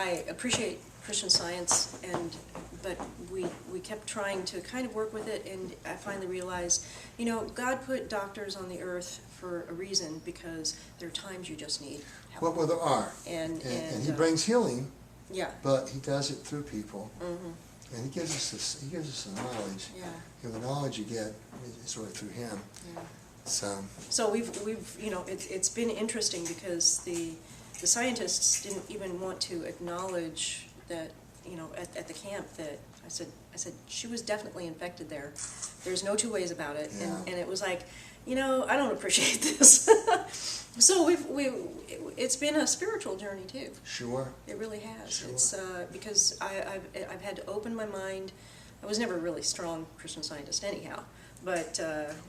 I appreciate Christian Science, but we kept trying to kind of work with it, and I finally realized, you know, God put doctors on the earth for a reason, because there are times you just need help. Well, there are. And he brings healing. Yeah. But he does it through people. Mm-hmm. And he gives us this. He gives us the knowledge. Yeah. You know, the knowledge you get is really through him. Yeah. So we've you know, it's been interesting, because the scientists didn't even want to acknowledge that, you know, at the camp, that I said she was definitely infected there. There's no two ways about it. Yeah. And it was like, you know, I don't appreciate this. So it's been a spiritual journey too. Sure. It really has. Sure. It's because I've had to open my mind. I was never a really strong Christian Scientist anyhow, but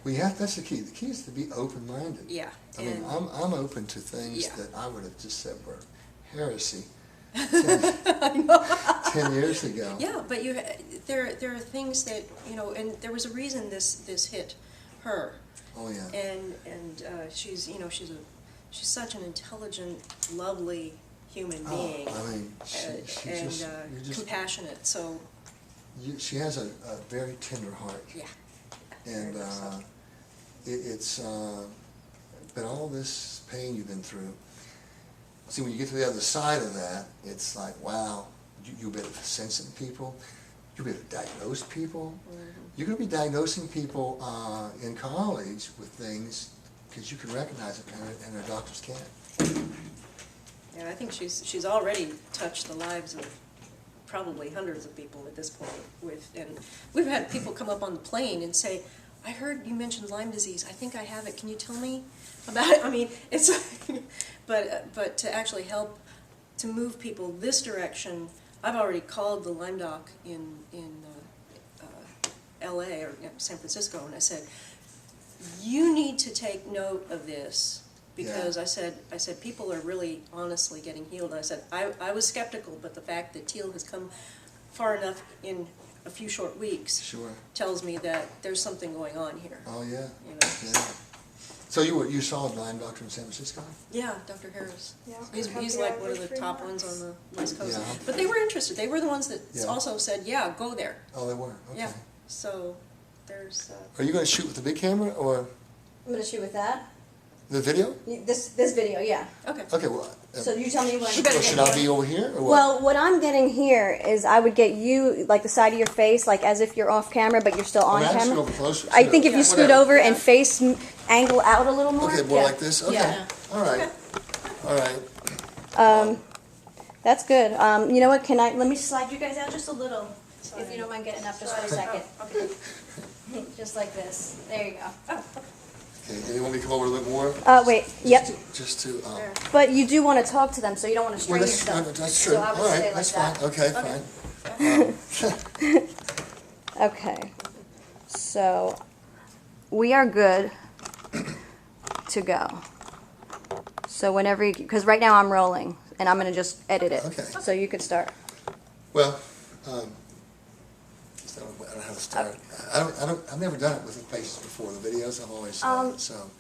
that's the key. The key is to be open-minded. yeah. I mean, I'm open to things Yeah. that I would have just said were heresy 10 years ago. Yeah, but there are things that, you know, and there was a reason this hit her. Oh yeah. And she's, you know, she's such an intelligent, lovely human being. I mean, and compassionate. So she has a very tender heart. yeah. And it's been all this pain you've been through. See, when you get to the other side of that, it's like, wow, you'll be able to sense it in people. You'll be able to diagnose people. Mm-hmm. You're going to be diagnosing people in college with things because you can recognize it, and their doctors can't. Yeah, I think she's already touched the lives of probably hundreds of people at this point. And we've had people come up on the plane and say, I heard you mentioned Lyme disease. I think I have it. Can you tell me about it? I mean, it's but to actually help to move people this direction. I've already called the Lyme doc in L.A. or San Francisco, and I said, you need to take note of this, because Yeah. I said people are really honestly getting healed. I said I was skeptical, but the fact that Teal has come far enough in a few short weeks Sure. tells me that there's something going on here. Oh yeah. You know? Yeah. So you saw a Lyme doctor in San Francisco? Yeah, Dr. Harris. Yeah, He's like one of the top ones on the West Coast. Yeah. But they were interested. They were the ones that Yeah. also said, yeah, go there. Oh, they were. Okay. Yeah. So there's... Are you going to shoot with the big camera or I'm going to shoot with that. the video? This video, yeah. Okay. Okay. Well. So you tell me when. Should I be over here or what? Well, what I'm getting here is I would get you, like the side of your face, like as if you're off camera, but you're still on I'm camera. over closer. I think if you Yeah, scoot whatever. over and face angle out a little more. Okay, more yeah. like this? Okay. Yeah. All right. All right. That's good. You know what? Let me slide you guys out just a little, if you don't mind getting up just for a second. Okay. Just like this. There you go. Okay, and you want me to come over a little bit more? Wait. Yep. Just to But you do want to talk to them, so you don't want to strain well, yourself. that's true. So I would All right, say that's like fine. that. Okay, fine. Okay. So we are good to go. So whenever because right now I'm rolling, and I'm going to just edit it. Okay. So you could start. Well, I don't know how to start. I've never done it with patients before. The videos I've always done it, so.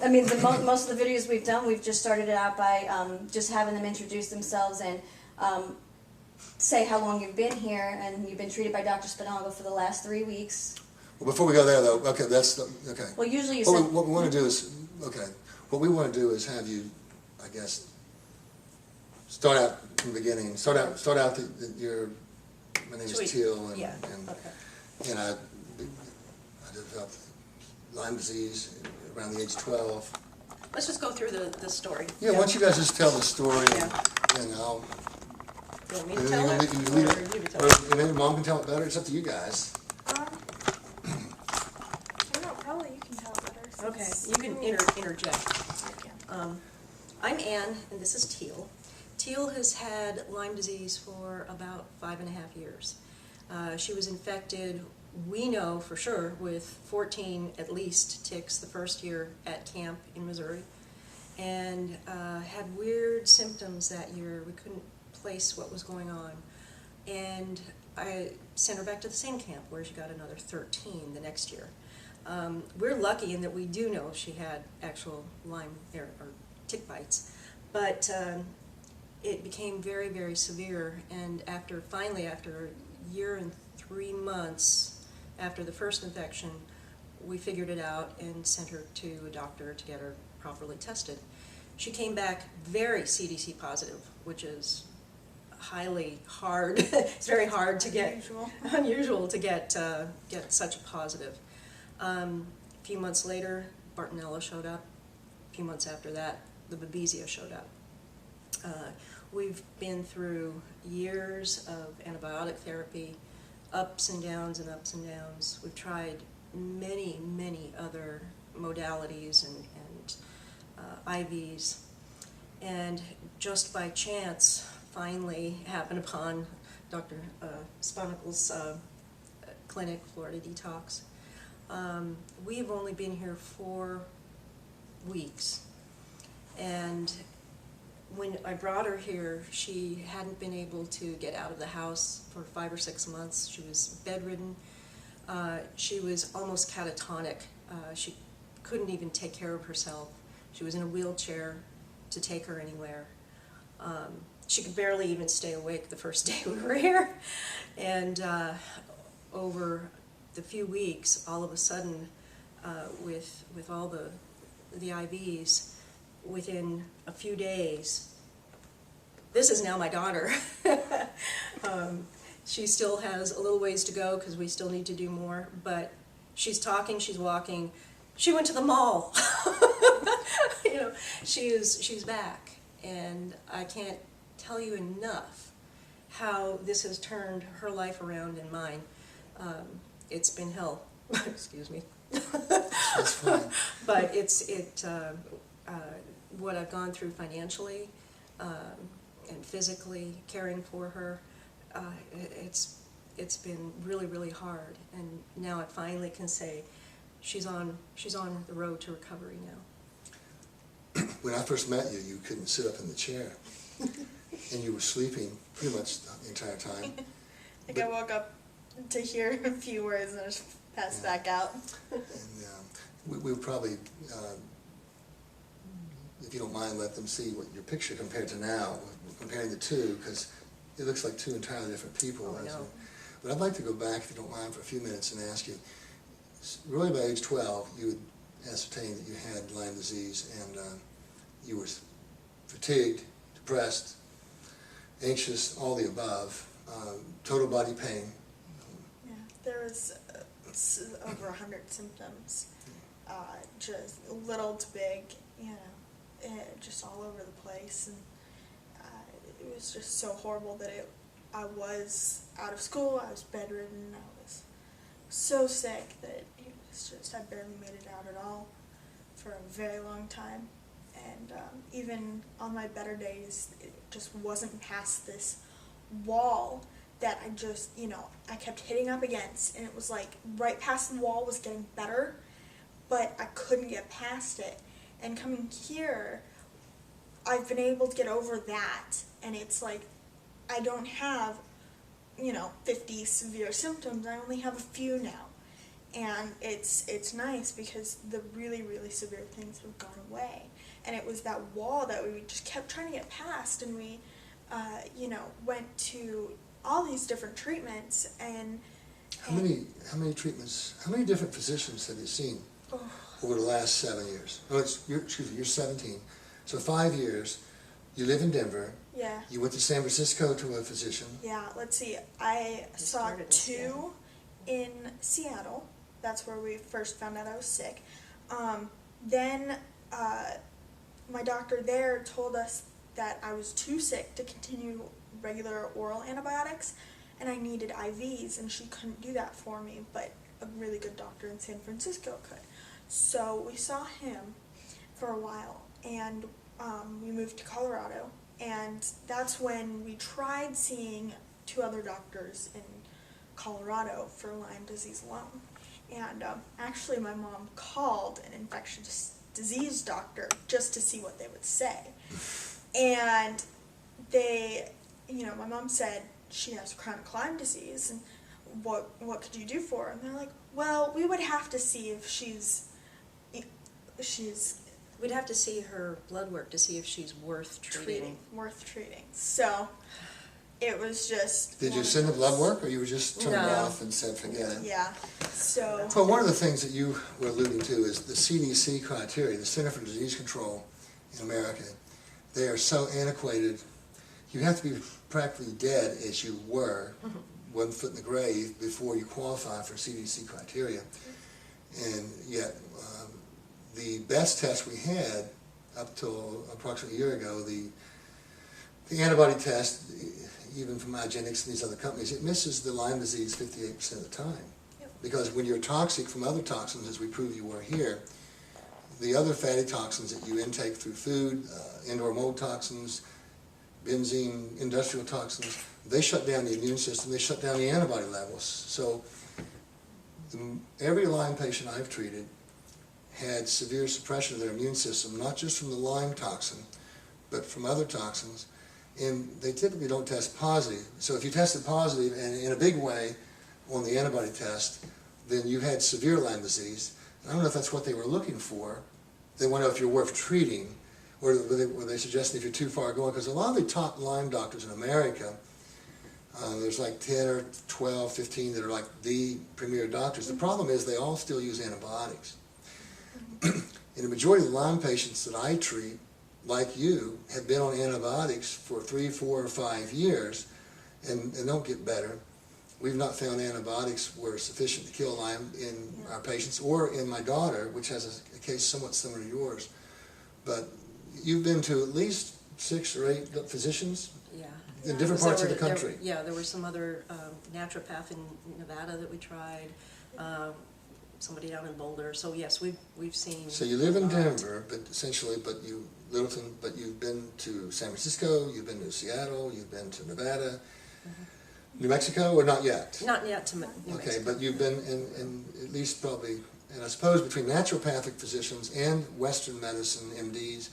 I mean, most of the videos we've done, we've just started it out by just having them introduce themselves and say how long you've been here, and you've been treated by Dr. Spinago for the last 3 weeks. Well, before we go there, though, okay, okay. Well, usually you What said... we want to do is, okay, what we want to do is have you, I guess, start out from the beginning. Start out my name is Sweet. Teal, and, Yeah. and, Okay. and I developed Lyme disease around the age of 12. Let's just go through the story. Yeah, why don't you guys just tell the story, Yeah. and I'll... You want me and to then tell it, you can lead or you to tell it? or maybe Mom can tell it better. It's up to you guys. I don't know, probably you can tell it better. Okay, you can interject. I'm Ann, and this is Teal. Teal has had Lyme disease for about 5.5 years. She was infected, we know for sure, with 14 at least ticks the first year at camp in Missouri, and had weird symptoms that year. We couldn't place what was going on. And I sent her back to the same camp where she got another 13 the next year. We're lucky in that we do know she had actual Lyme or tick bites, but it became very, very severe, and finally after a year and 3 months after the first infection, we figured it out and sent her to a doctor to get her properly tested. She came back very CDC positive, which is highly hard. It's very hard to get, unusual to get such a positive. A few months later, Bartonella showed up. A few months after that, the Babesia showed up. We've been through years of antibiotic therapy, ups and downs and ups and downs. We've tried many, many other modalities and IVs, and just by chance finally happened upon Dr. Sponickel's clinic, Florida Detox. We've only been here 4 weeks, and when I brought her here, she hadn't been able to get out of the house for 5 or 6 months. She was bedridden. She was almost catatonic. She couldn't even take care of herself. She was in a wheelchair to take her anywhere. She could barely even stay awake the first day we were here. And over the few weeks, all of a sudden, with all the IVs, within a few days, this is now my daughter. She still has a little ways to go because we still need to do more, but she's talking, she's walking. She went to the mall. You know, she's back, and I can't tell you enough how this has turned her life around and mine. It's been hell. Excuse me. That's fine. But what I've gone through financially and physically caring for her, it's been really, really hard. And now I finally can say she's on the road to recovery now. When I first met you, you couldn't sit up in the chair, and you were sleeping pretty much the entire time. I woke up to hear a few words and I just passed back out. And we'll probably, if you don't mind, let them see what your picture compared to now, comparing the two, because it looks like two entirely different people. Oh, no. But I'd like to go back, if you don't mind, for a few minutes and ask you, really by age 12, you had ascertained that you had Lyme disease, and you were fatigued, depressed, anxious, all the above, total body pain. Yeah, there was over 100 symptoms, just little to big, you know, just all over the place, and it was just so horrible that I was out of school, I was bedridden, I was so sick that it was just, I barely made it out at all for a very long time. And even on my better days, it just wasn't past this wall that I just, you know, I kept hitting up against, and it was like right past the wall was getting better, but I couldn't get past it. And coming here, I've been able to get over that, and it's like I don't have, you know, 50 severe symptoms. I only have a few now, and it's nice because the really, really severe things have gone away. And it was that wall that we just kept trying to get past, and we, you know, went to all these different treatments. And How many treatments? How many different physicians have you seen over the last 7 years? Oh, excuse me, you're 17, so 5 years. You live in Denver. yeah. You went to San Francisco to a physician. Yeah, let's see. I saw started in 2 Seattle. in Seattle. That's where we first found out I was sick. Then my doctor there told us that I was too sick to continue regular oral antibiotics, and I needed IVs, and she couldn't do that for me, but a really good doctor in San Francisco could. So we saw him for a while, and we moved to Colorado, and that's when we tried seeing 2 other doctors in Colorado for Lyme disease alone. And actually my mom called an infectious disease doctor just to see what they would say. And they, you know, my mom said she has chronic Lyme disease, and what could you do for her? And they're like, well, we would have to see if she's We'd have to see her blood work to see if she's worth treating. Worth treating. So it was just. Did you send the blood work, or you were just turned No. off and said forget it? Yeah. So. Well, one of the things that you were alluding to is the CDC criteria, the Center for Disease Control in America. They are so antiquated. You have to be practically dead as you were, 1 foot in the grave, before you qualify for CDC criteria. And yet, the best test we had up till approximately a year ago, the antibody test, even from IGeneX and these other companies, it misses the Lyme disease 58% of the time. Yep. Because when you're toxic from other toxins, as we prove you were here, the other fatty toxins that you intake through food, indoor mold toxins, benzene, industrial toxins, they shut down the immune system, they shut down the antibody levels. So every Lyme patient I've treated had severe suppression of their immune system, not just from the Lyme toxin, but from other toxins, and they typically don't test positive. So if you tested positive, and in a big way, on the antibody test, then you had severe Lyme disease. I don't know if that's what they were looking for. They want to know if you're worth treating, or were they suggesting if you're too far going? Because a lot of the top Lyme doctors in America, there's like 10 or 12, 15 that are like the premier doctors. The problem is they all still use antibiotics. And the majority of the Lyme patients that I treat, like you, have been on antibiotics for 3, 4, or 5 years and don't get better. We've not found antibiotics were sufficient to kill Lyme in our patients, or in my daughter, which has a case somewhat similar to yours. But you've been to at least 6 or 8 physicians? Yeah. In different parts of the country? There were some other naturopath in Nevada that we tried, somebody down in Boulder. So yes, we've seen. So you live in Denver, but essentially, Littleton, but you've been to San Francisco, you've been to Seattle, you've been to Nevada, New Mexico, or not yet? Not yet to New Mexico. Okay, but you've been in at least probably, and I suppose between naturopathic physicians and Western medicine MDs,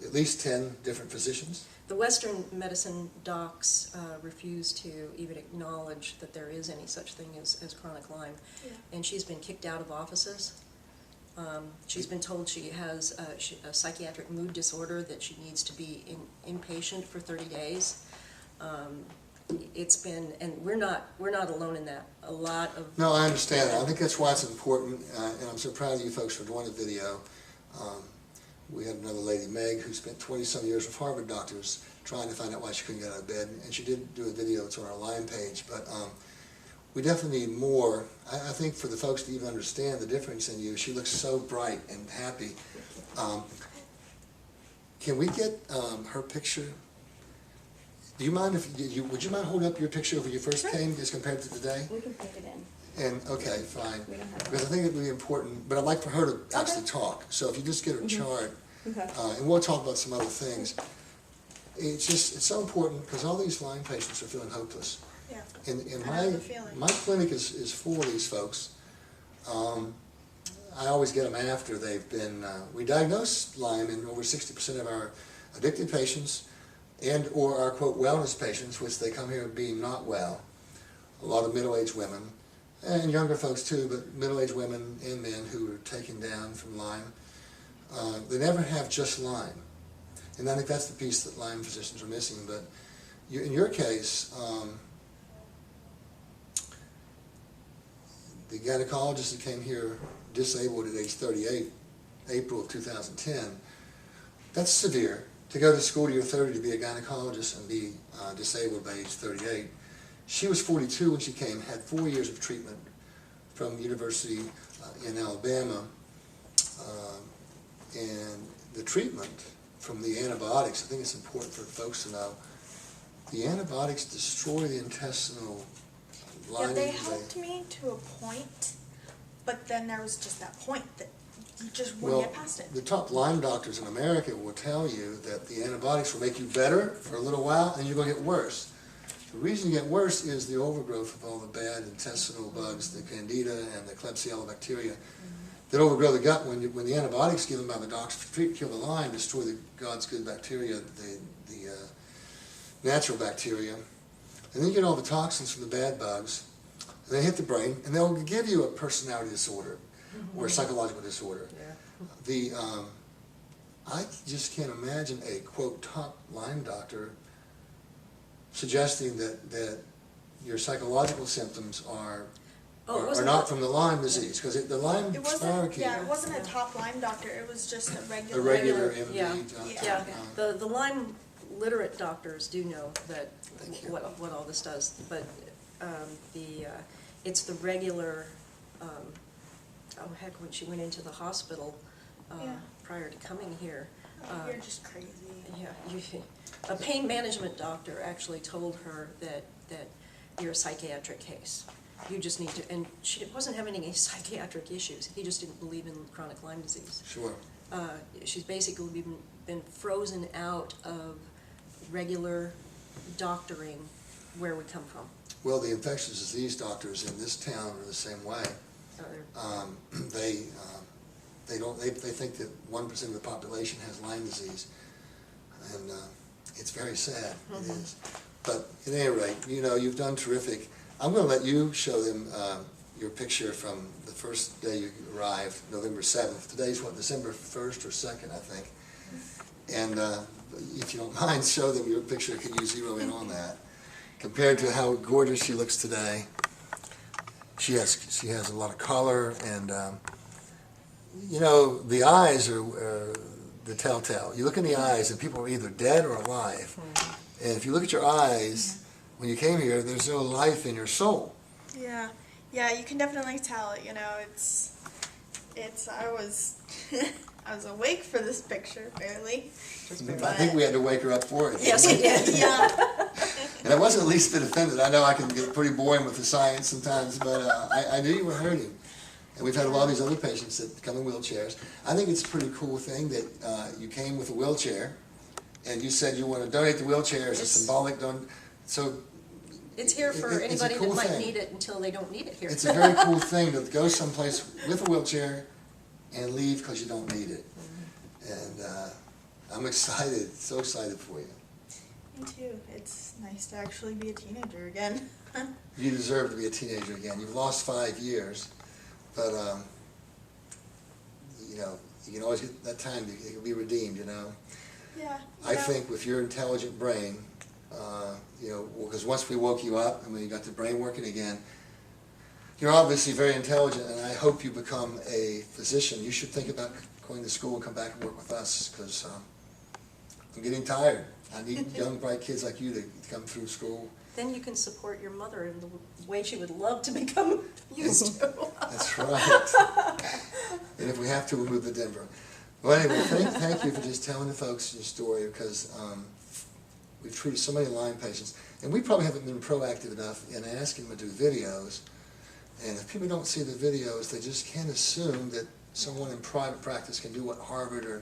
at least 10 different physicians? The Western medicine docs refuse to even acknowledge that there is any such thing as chronic Lyme. Yeah. And she's been kicked out of offices. She's been told she has a psychiatric mood disorder, that she needs to be inpatient for 30 days. It's been, and we're not alone in that. A lot of... No, I understand. I think that's why it's important, and I'm so proud of you folks for doing the video. We had another lady, Meg, who spent 20-some years with Harvard doctors trying to find out why she couldn't get out of bed, and she did do a video. It's on our Lyme page, but we definitely need more. I think for the folks to even understand the difference in you, she looks so bright and happy. Can we get her picture? Do you mind would you mind holding up your picture of when you first came as compared to today? We can put it in. And, okay, fine. We don't have Because I think it would be important, but I'd like for her to actually talk. So if you just get her chart, and we'll talk about some other things. It's so important because all these Lyme patients are feeling hopeless. Yeah. And I know the feeling. my clinic is full of these folks. I always get them after they've been, we diagnose Lyme in over 60% of our addicted patients and or our, quote, wellness patients, which they come here being not well. A lot of middle-aged women, and younger folks too, but middle-aged women and men who are taken down from Lyme. They never have just Lyme. And I think that's the piece that Lyme physicians are missing. But in your case, the gynecologist that came here disabled at age 38, April of 2010, that's severe. To go to school to your 30 to be a gynecologist and be disabled by age 38. She was 42 when she came, had 4 years of treatment from University in Alabama. And the treatment from the antibiotics, I think it's important for folks to know, the antibiotics destroy the intestinal lining. Yeah, they helped me to a point, but then there was just that point that you just wouldn't get past it. The top Lyme doctors in America will tell you that the antibiotics will make you better for a little while, and you're going to get worse. The reason you get worse is the overgrowth of all the bad intestinal bugs, the Candida and the Klebsiella bacteria that overgrow the gut. When the antibiotics given by the doctors to treat, kill the Lyme, destroy the God's good bacteria, the natural bacteria, and then you get all the toxins from the bad bugs, and they hit the brain, and they'll give you a personality disorder or a psychological disorder. Yeah. The I just can't imagine a, quote, top Lyme doctor suggesting that your psychological symptoms are not from the Lyme disease, because the Lyme It wasn't, spirochete, yeah, it wasn't a top Lyme doctor, it was just a a regular. regular MD Yeah. doctor. Yeah, Uh, the Lyme literate doctors do know that, Thank you. what all this does, but it's the regular, oh heck, when she went into the hospital Yeah. prior to coming here, You're just crazy. yeah, a pain management doctor actually told her that you're a psychiatric case. You just need to, and she wasn't having any psychiatric issues, he just didn't believe in chronic Lyme disease. Sure. She's basically been frozen out of regular doctoring where we come from. Well, the infectious disease doctors in this town are the same way. They think that 1% of the population has Lyme disease, and it's very sad. It is. But at any rate, you've done terrific. I'm going to let you show them your picture from the first day you arrived, November 7th. Today's what, December 1st or 2nd, I think. And if you don't mind, show them your picture. Can you zero in on that? Compared to how gorgeous she looks today. She has a lot of color, and the eyes are the telltale. You look in the eyes, and people are either dead or alive. And if you look at your eyes, when you came here, there's no life in your soul. Yeah, you can definitely tell. I was I was awake for this picture, barely. I think we had to wake her up for it. Yes, we did. Yeah. And I wasn't the least bit offended. I know I can get pretty boring with the science sometimes, but I knew you were hurting. And we've had a lot of these other patients that come in wheelchairs. I think it's a pretty cool thing that you came with a wheelchair, and you said you want to donate the wheelchair as a symbolic so It's here for it's a anybody cool that might thing. need it until they don't need it here. It's a very cool thing to go someplace with a wheelchair and leave because you don't need it. And I'm excited, so excited for you. Me too. It's nice to actually be a teenager again. You deserve to be a teenager again. You've lost 5 years, but you can always get that time. It can be redeemed. Yeah. I think with your intelligent brain, because once we woke you up and when you got the brain working again, you're obviously very intelligent, and I hope you become a physician. You should think about going to school and come back and work with us, because I'm getting tired. I need young, bright kids like you to come through school. Then you can support your mother in the way she would love to become used to. That's right. And if we have to, we'll move to Denver. Well, anyway, thank you for just telling the folks your story, because we've treated so many Lyme patients, and we probably haven't been proactive enough in asking them to do videos. And if people don't see the videos, they just can't assume that someone in private practice can do what Harvard or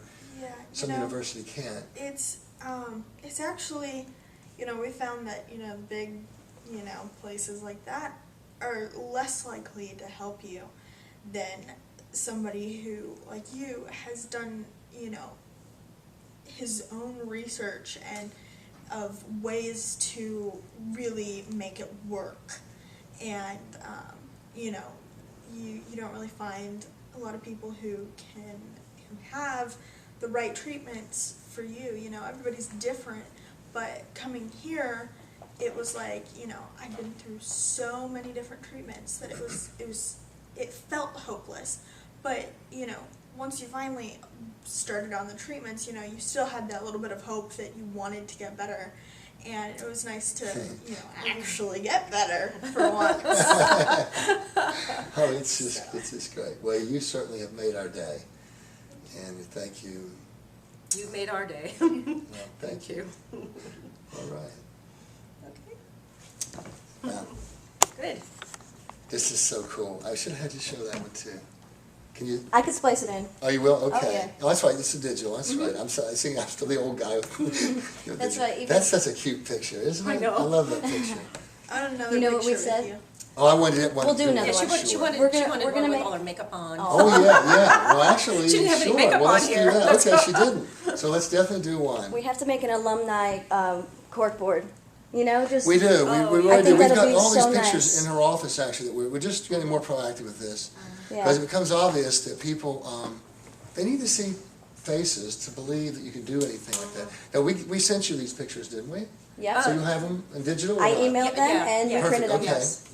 some university can't. It's actually, we found that, big, places like that are less likely to help you than somebody who, like you, has done, his own research and of ways to really make it work. And, you don't really find a lot of people who have the right treatments for you. Everybody's different, but coming here, it was like, I'd been through so many different treatments that it felt hopeless. But, once you finally started on the treatments, you still had that little bit of hope that you wanted to get better. And it was nice to, actually get better for once. Oh, it's just great. Well, you certainly have made our day, and thank you. You made our day. Well, thank you. All right. Okay. Now, Good. this is so cool. I should have had you show that one too. Can you? I could splice it in. Oh, you will? Okay. yeah. Oh, that's right. This is digital. That's right. I'm sorry. I'm still the old guy. That's right, even- That's such a cute picture, isn't it? I know. I love that picture. I don't know. You know what we said? You. Oh, I wanted it. We'll do another Yeah, one. she wanted We're one gonna with make- all her makeup on. Oh, yeah. Well, actually, She didn't have any sure. makeup Well, on let's here. do that. Let's Okay, go. she didn't. So let's definitely do one. We have to make an alumni cork board. Just We do. Oh, We yeah. really I do. think We've that'll got be all these so pictures nice. in her office, actually, that we're just getting more proactive with this. Yeah. Because it becomes obvious that people, they need to see faces to believe that you can do anything like that. Now, we sent you these pictures, didn't we? Yep. So you'll have them in digital? or I not? emailed them Yeah, and yeah. we printed them. Perfect, okay. Yes,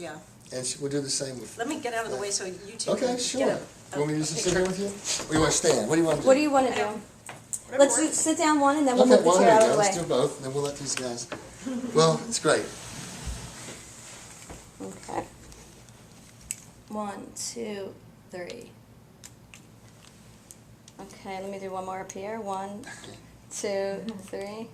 yeah. And we'll do the same with... Let me get out of the way so you two Okay, can sure. get You want me to just sit here with you? Or you want to stand? What do you want to do? What do you want to do? Whatever Let's works. sit down one and then we'll Okay, move the well, chair there out you of go. the Let's way. do both, and then we'll let these guys... Well, it's great. Okay. 1, 2, 3. Okay, let me do one more up here. 1, 2, 3.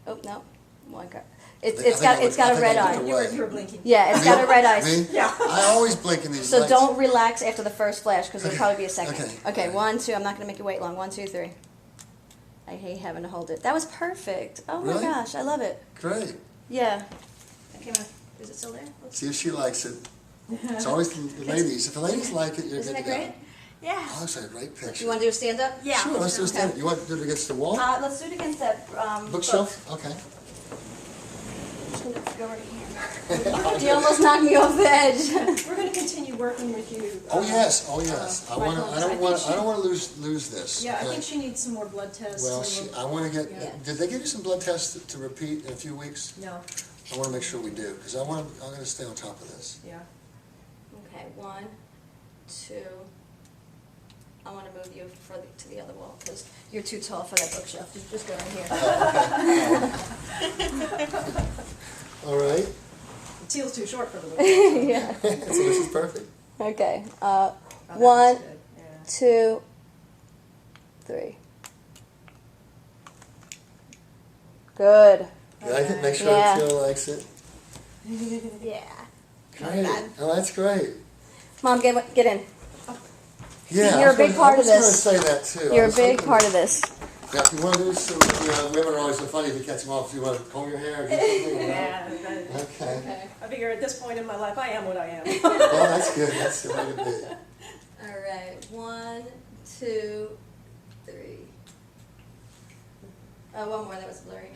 Oh no, one got. It's got a red eye. You were blinking. Yeah, it's got a red eye. Me? Yeah. I always blink in these So lights. don't relax after the first flash because there'll probably be a second. Okay. Okay, 1, 2. I'm not going to make you wait long. 1, 2, 3. I hate having to hold it. That was perfect. Oh my Really? gosh, I love it. Great. Yeah. Okay, is it still there? See if she likes it. It's always the ladies. If the ladies like it, you're Isn't good that to go. great? Yeah. Oh, that's a great picture. You want to do a stand up? Yeah. Sure, let's do a stand. You want to do it against the wall? Let's do it against that Bookshelf? Okay. I'm just gonna go right here. You almost knocked me off the edge. We're going to continue working with you. Oh yes, oh yes. I right want to. on. I I don't think want. she- I don't want to lose this. Yeah, I okay? think she needs some more blood tests. Well, and I want to get. Yeah. Did they give you some blood tests to repeat in a few weeks? No, I want to make sure we do because I'm going to stay on top of this. yeah. Okay, 1, 2. I want to move you to the other wall because you're too tall for that bookshelf. Just go right here. All right. Teal's too short for the book. Yeah. So this is perfect. Okay. Oh, that 1, looks good, yeah. 2, 3. Good. Yeah, I can make sure Yeah. Teal likes it. Yeah. Great. Oh, that's great. Mom, get in. Yeah, You're I a big was part of gonna this. say that too. You're a big part of this. Now, if you want to do so, women are always so funny if you catch them off. If you want to comb your hair or do something. Yeah, Okay. I figure at this point in my life, I am what I am. Well, that's good. That's the way to be. All right. 1, 2, 3. Oh, one more. That was blurry.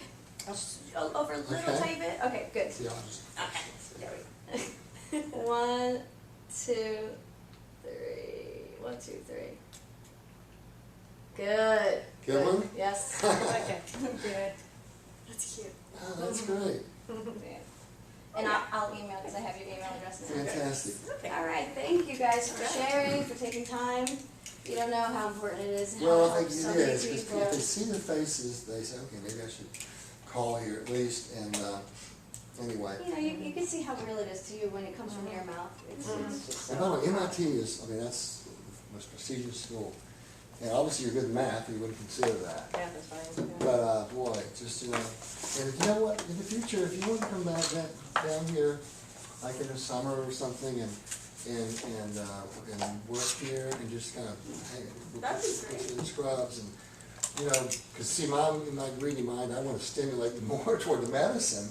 Over a little Okay. tiny bit. Okay, good. See, I'll just- Okay. There we go. 1, 2, 3. 1, 2, 3. Good. Good one? Yes. Okay. Good. That's cute. Oh, that's great. Yeah. And I'll email because I have your email address now. Fantastic. All right. Thank you guys for sharing, for taking time. You don't know how important it is. How Well, it I think helps so it many is, because people. if they see the faces, they say, okay, maybe I should call here at least, and, anyway. You know, you can see how real it is to you when it comes from your mouth. It's just And so. by the way, MIT is, I mean, that's the most prestigious school. And obviously you're good in math, you wouldn't consider that. Yeah, that's fine. But, boy, just, and you know what, in the future, if you want to come back down here, like in the summer or something, and work here, and just kind of, hey, That'd be great. in scrubs, and, you know, because see, in my greedy mind, I want to stimulate you more toward the medicine.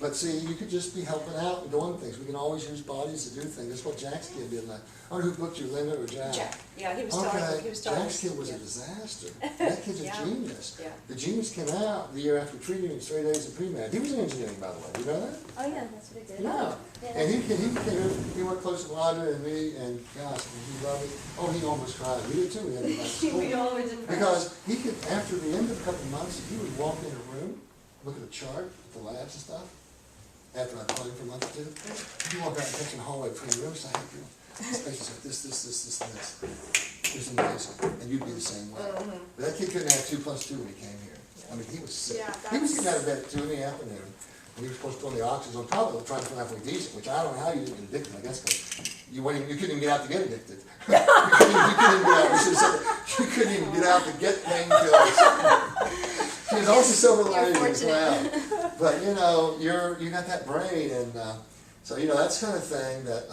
But see, you could just be helping out and doing things. We can always use bodies to do things. That's what Jack's kid did. Like, I don't know who booked you, Linda or Jack? Jack, yeah, he was Okay, talking, he was talking. Jack's kid was a disaster. That kid's a Yeah. genius. Yeah. The genius came out the year after treating him 3 days of pre-med. He was in engineering, by the way. You know that? Oh yeah, that's what it did. Yeah. Yeah. And he came in, he worked close to Roger and me, and gosh, he loved it. Oh, he almost cried. We did too. We had him back to school. We always did. Because he could, after the end of a couple of months, he would walk in a room, look at a chart, the labs and stuff, after I taught him for a month or two. He'd walk out and catch in the hallway between the rooms, say, hey, girl, this patient's like this, and this. It's amazing. And you'd be the same way. But that kid couldn't have 2 + 2 when he came here. I mean, he was sick. Yeah, He was that's- getting out of bed at 2 in the afternoon, and he was supposed to put on the oxygen on top of it, trying to feel halfway decent, which I don't know how you didn't get addicted, I guess, because you couldn't even get out to get addicted. you couldn't even get out. You couldn't even get out to get painkillers. There's also silver lining as well. But you know, you got that brain, and so you know that's kind of thing that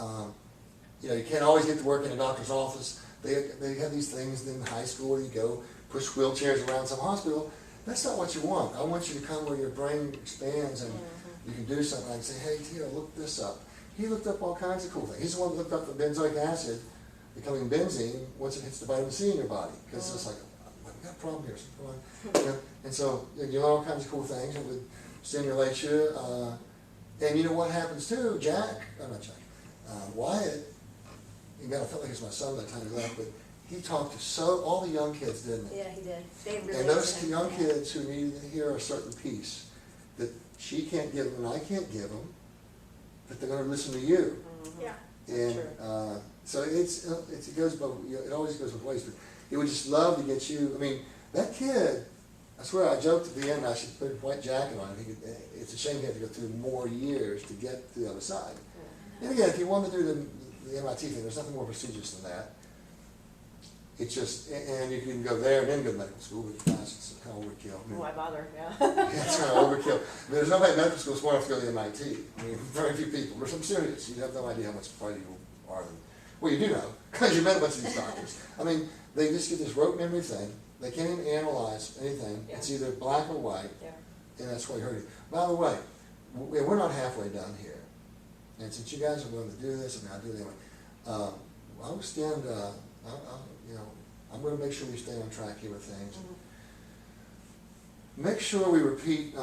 you know you can't always get to work in a doctor's office. They have these things in high school where you go push wheelchairs around some hospital. That's not what you want. I want you to come where your brain expands and you can do something like say, hey Tio, look this up. He looked up all kinds of cool things. He's the one that looked up the benzoic acid becoming benzene once it hits the vitamin C in your body. Because it's like, we got a problem here. So come on. You know? And so you learn all kinds of cool things. It would stimulate you. And you know what happens too? Wyatt, I felt like it was my son by the time he left, but he talked to all the young kids, didn't he? Yeah, he did. They really. And those young kids who needed to hear a certain piece that she can't give them and I can't give them, but they're going to listen to you. Yeah. And so it goes both. It always goes both ways. But he would just love to get you. I mean, that kid. I swear, I joked at the end. I should put a white jacket on. It's a shame he had to go through more years to get to the other side. And again, if you want to do the MIT thing, there's nothing more prestigious than that. It's just, and you can go there and then go to medical school, but it's kind of overkill. I mean, Why bother, yeah. it's kind of overkill. There's nobody in medical school smart enough to go to MIT. I mean, very few people. I'm serious. You have no idea how much smarter you are than. Well, you do know, because you met a bunch of these doctors. I mean, they just get this rote memory thing. They can't even analyze anything. Yeah. It's either black or white, Yeah. and that's why you heard it. By the way, we're not halfway done here. And since you guys are willing to do this, I mean, I'll do it anyway. I will stand, I'm going to make sure we stay on track here with things. Make sure we repeat.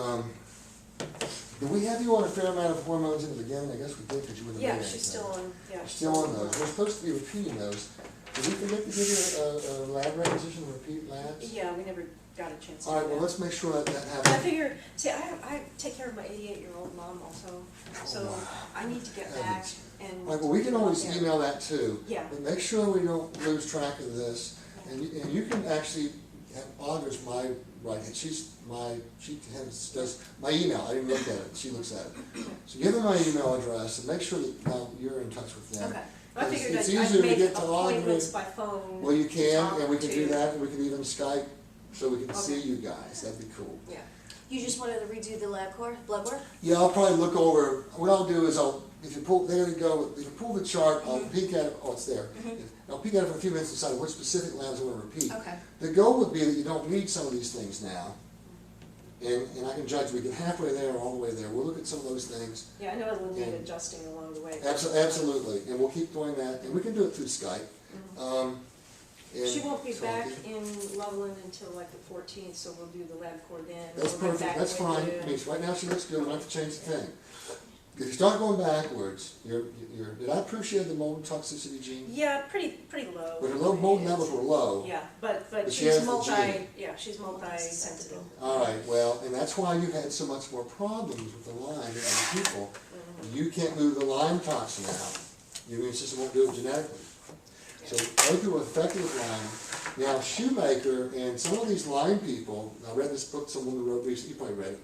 Did we have you on a fair amount of hormones in the beginning? I guess we did because you were the Yeah, she's still on, yeah. Still on those. We're supposed to be repeating those. Did we forget to give you a lab requisition to repeat labs? Yeah, we never got a chance to All right, do well, that. let's make sure that I happens. figure, see, I take care of my 88-year-old mom also, so I need to get back and. All right, well, we can always Yeah. email that too. Yeah. But make sure we don't lose track of this. And you can actually have Audra's my right hand. She does my email. I didn't look at it. She looks at it. So give them my email address and make sure that now you're in touch with them. Okay. I figured It's I'd easier to make get to appointments Audra. by phone. Well, you can, talk and we can do to- that, and we can even Skype so we can Okay. see you guys. That'd be cool. Yeah. You just wanted to redo the lab blood work? Yeah, I'll probably look over, what I'll do is if you pull the chart, I'll peek at it, oh, it's there. I'll peek at it for a few minutes and decide which specific labs I want to repeat. Okay. The goal would be that you don't need some of these things now, and I can judge, we get halfway there or all the way there. We'll look at some of those things. Yeah, I know it'll need Yeah. adjusting along the way. Absolutely, and we'll keep doing that, and we can do it through Skype. And She won't be so- back in Loveland until like the 14th, so we'll do the lab core then. That's We'll get perfect, back that's with fine. you. I mean, right now she looks good, we don't have to change the thing. If you start going backwards, did I appreciate the mold toxicity gene? Yeah, pretty low. But her low mold levels were low. Yeah, but she has she's the gene. she's multi-sensitive. All right, well, and that's why you had so much more problems with the Lyme than other people. You can't move the Lyme toxin out. Your immune system won't do it genetically. So other people are affected with Lyme. Now Shoemaker and some of these Lyme people, I read this book someone who wrote recently, you probably read it,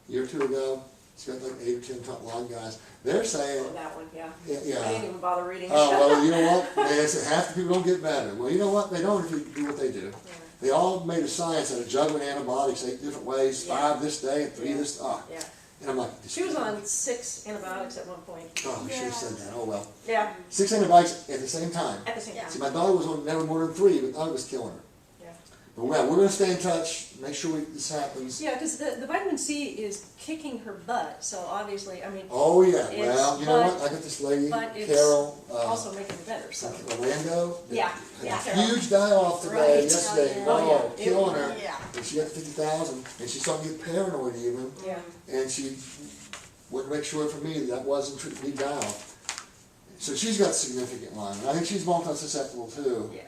a year or two ago. It's got like 8 or 10 top Lyme guys. They're saying, Oh, that one, yeah. yeah. I didn't even bother reading it. Oh, well, you know what? They said half the people don't get better. Well, you know what? They don't if you do what they do. Yeah. They all made a science out of juggling antibiotics 8 different ways, Yeah. 5 this day and 3 Yeah. this. Yeah. And I'm like, She was on 6 antibiotics at one point. oh, we should have said that. Oh, well. Yeah, 6 antibiotics at the same time. at the same time. See, my daughter was on never more than 3, but I was killing her. Yeah. But well, we're going to stay in touch, make sure this happens. Yeah, because the vitamin C is kicking her butt, so obviously, I mean, Oh, yeah. It's- Well, you know but- what? I got this lady, but it's Carol, also making it better, so. Orlando. that Yeah, had yeah, a Carol. huge die-off today, Right. yesterday. Oh, yeah. Oh, killing her. Yeah. And she got 50,000, and she started to get paranoid even. Yeah. And she would make sure for me that wasn't big die-off. So she's got significant Lyme. And I think she's multi-susceptible too. Yeah.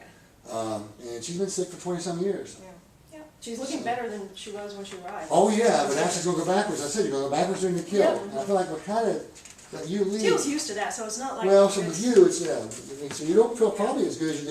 And she's been sick for 20-some years. Yeah. Yeah. She's looking better than she was when she arrived. Oh yeah, but now she's going to go backwards. I said you're going to go backwards during the kill. Yeah. And I feel like we're kind of, that you leave. Teal's used to that, so it's not like. Well, so with you, it's, yeah. I mean, so you don't feel probably as good as you did